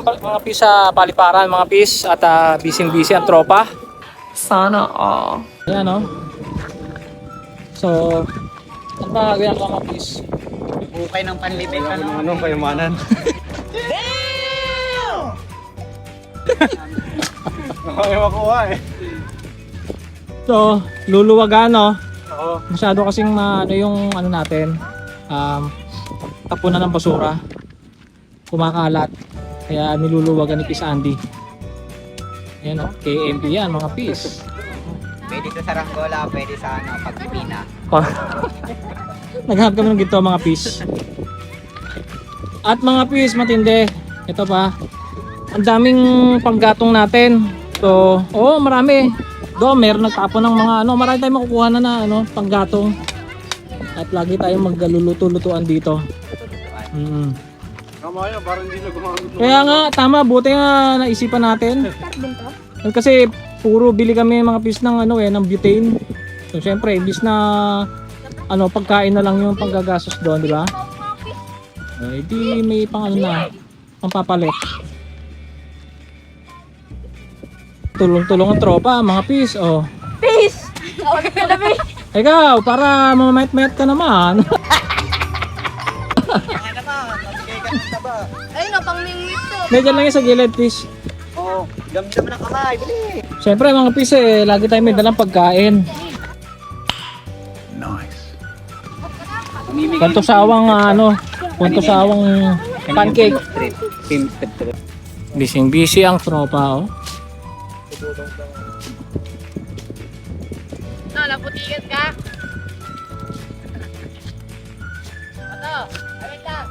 ngayon mga pis sa paliparan, mga pis. At busy ang tropa. Sana all. Ayan o. So, ano ba gagawin ko mga pis? Bukay ng panlibig ka no? Anong kayamanan? Ay, makuha eh. So, luluwagan no. Oo. Masyado kasing ano yung ano natin. Tapunan ng basura. Kumakalat. Kaya niluluwagan ni Pis Andy. Ayan o. KMP yan mga pis. Pwede sa saranggola, pwede sa ano, pagpipina. Oh. Naghanap kami ng ginto mga pis. At mga pis matindi. Ito pa. Ang daming panggatong natin. So, marami. Meron nagtapon ng mga ano, marami tayong makukuha na ano, panggatong. At lagi tayong magluluto-lutuan dito. Tama yun, parang hindi na gumagamit. Kaya nga, tama, buti nga naisipan natin. Kasi puro bili kami mga pis ng ano ng butane. So syempre, imbis na ano, pagkain na lang yung panggagastos doon, di ba? Di may pang ano na, pampapalit. Tulong-tulong ang tropa, mga pis, oh. Peace! Okay ka na, peace! Ikaw, para mamait-mait ka naman. Kaya naman, mabigay ka ng taba. Ay, napangmingwit to. Medyo lang yung sa gilid, pis. Oo, gamit naman ang kamay, bili. Syempre mga pis, lagi tayong may dalang pagkain. Punto sawang pancake. Busy ang tropa, oh. No, naputikan ka. Ano? Ayun lang.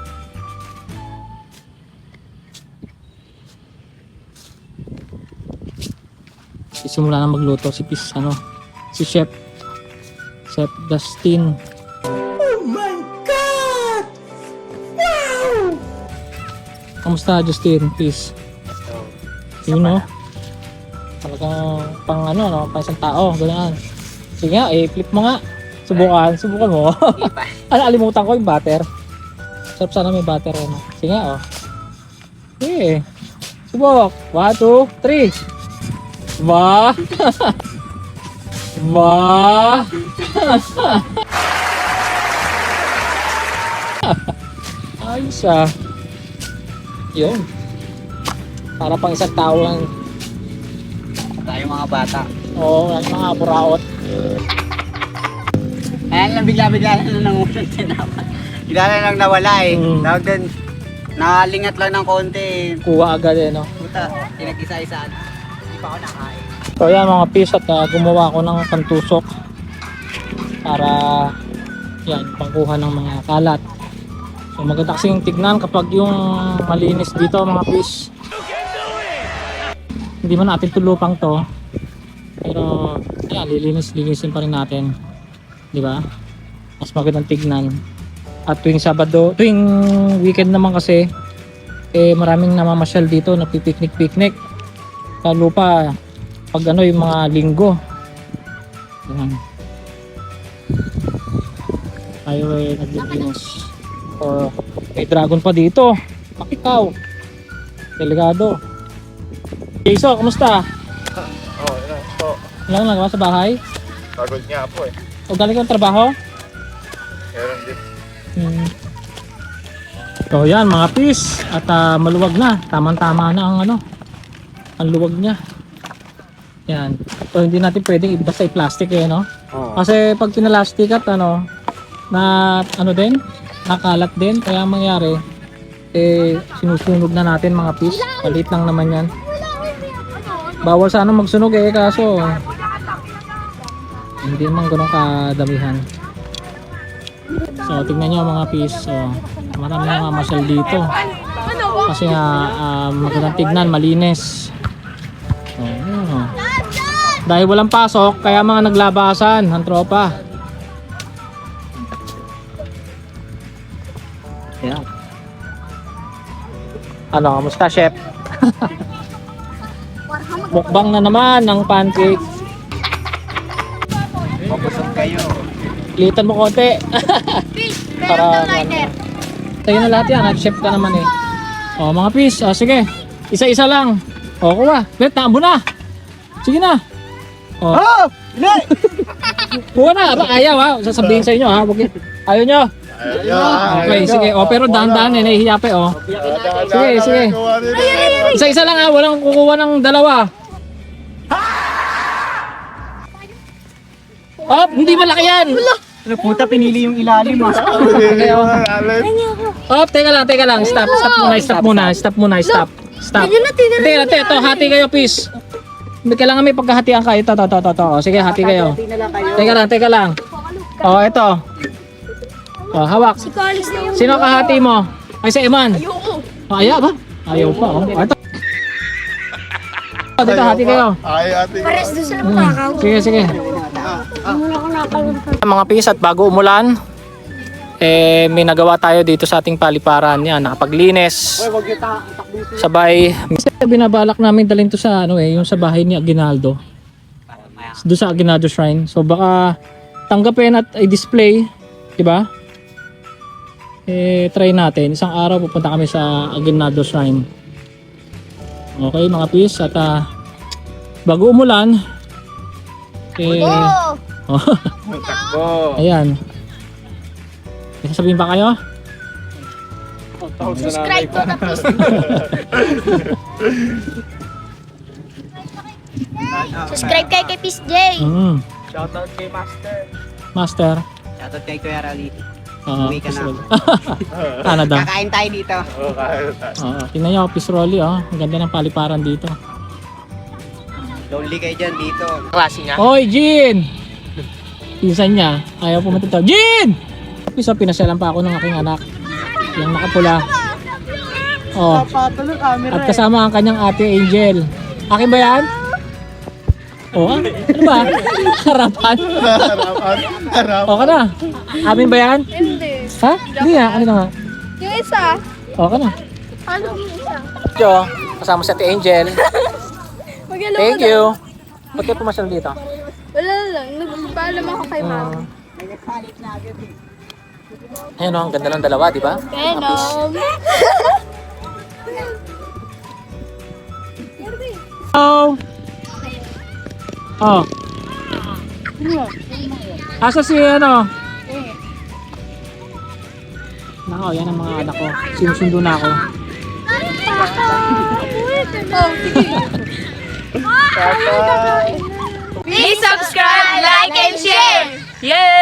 Sisimula na magluto si Pis, si Chef Dustin. Oh my God! Wow! Kamusta Justin, Pis? Yun no? Talagang pang pang isang tao, ganyan. Sige nga, flip mo nga. Subukan mo. Alimutan ko yung butter. Sarap sana may butter, ano. Sige nga, oh. Sige. Subok. 1, 2, 3. Ba? Ba? Ayos ah. Yun. Para pang isang tao lang. Tayo mga bata. Oo, mga buraot. Ayan lang, bigla-bigla na nangunang tinapa. Bigla na lang nawala eh. Tawag din, nakalingat lang ng konti. Kuha agad no? Puta, pinag-isa-isaan. Hindi pa ako nakain. So yan mga pis at gumawa ako ng pantusok para yan, pangkuha ng mga kalat. So maganda kasing tignan kapag yung malinis dito mga pis. Hindi man natin tulupang to. Pero yan, linisin pa rin natin. Di ba? Mas magandang tignan. At tuwing weekend naman kasi maraming namamasyal dito, nagpipiknik-piknik sa lupa pag yung mga linggo. Yan. Tayo naglilinis. O may dragon pa dito. Pakikaw. Delikado. Jayso, kumusta? Oo, yun. So, Lang nagawa sa bahay? pagod nga po eh. O galing kang trabaho? Meron din. So yan mga pis. At maluwag na. Tama-tama na ang luwag niya. Yan. So hindi natin pwedeng basta i-plastic no? Oo. Kasi pag pinalastic at nakalat din. Kaya ang mangyari sinusunog na natin mga pis. Palit lang naman yan. Bawal sana magsunog kaso hindi naman ganun kadamihan. So tingnan nyo mga pis. So, marami mga masyal dito. Kasi magandang tignan, malinis. So, yun. Dahil walang pasok, kaya mga naglabasan ang tropa. Yan. Ano, kamusta chef? Mukbang na naman ng pancake. Mabusog kayo. Litan mo konti. Para sa'yo na lahat yan, chef ka naman eh. O mga pis, sige. Isa-isa lang. O, kuha. Bet, naambo na. Sige na. O, Oh! Hindi! kuha na. Aba, ayaw ha. Sasabihin sa inyo ha. Huwag ayaw nyo. Okay, sige. O, pero dahan-dahan eh. Nahihiya pa eh. O. Sige, sige. Isa-isa lang ha. Walang kukuha ng dalawa. Oh, hindi malaki yan. Puta, pinili yung ilalim ah. Okay, oh. Oh, teka lang. Stop muna. Stop. Teka, ito, hati kayo, please. Kailangan may pagkahatian ka. Ito. Oh, sige, hati kayo. Teka lang. Oh, ito. Oh, hawak. Sino kahati mo? Ay, si Iman. Oh, ayaw ba? Ayaw pa, oh. Ito. Oh, dito, hati kayo. Pares doon sila makakaw. Sige. Mga pis, at bago umulan, may nagawa tayo dito sa ating paliparan. Yan, nakapaglinis. Sabay, binabalak namin dalhin to sa yung sa bahay ni Aguinaldo. Doon sa Aguinaldo Shrine. So baka tanggapin at i-display, 'di ba? Try natin. Isang araw pupunta kami sa Aguinaldo Shrine. Okay, mga pis, at bago umulan, ayan. May sasabihin ba kayo? Subscribe to the Peace. Subscribe kay Peace J. Shoutout kay Master. Master. Shoutout kay Kuya Ralito. Uwi ka na. Canada. Kakain tayo dito. Tingnan nyo, Peace Rolly, oh. Ang ganda ng paliparan dito. Lonely kayo dyan dito. Klase niya. Hoy, Jean! Pinsan niya, ayaw pumunta daw. Jean! Tapos pinasyalan pa ako ng aking anak. Yung nakapula. Oh. At kasama ang kanyang ate Angel. Akin ba yan? Oh, ano ba? Harapan? O ka na? Amin ba yan? Hindi. Ha? Hindi ha? Ano na nga? Yung isa. O ka na? Ano yung isa? Jo, kasama si ate Angel. Magalaw Thank you. Ba't kayo pumasyal dito? Wala lang. Nagpaalam ako kay mama. Ayun o, ang ganda ng dalawa, di ba? Venom. Oh! Oh. Asa si ano? Nako, yan ang mga anak ko. Sinusundo na ako. Please subscribe, like, and share! Yay!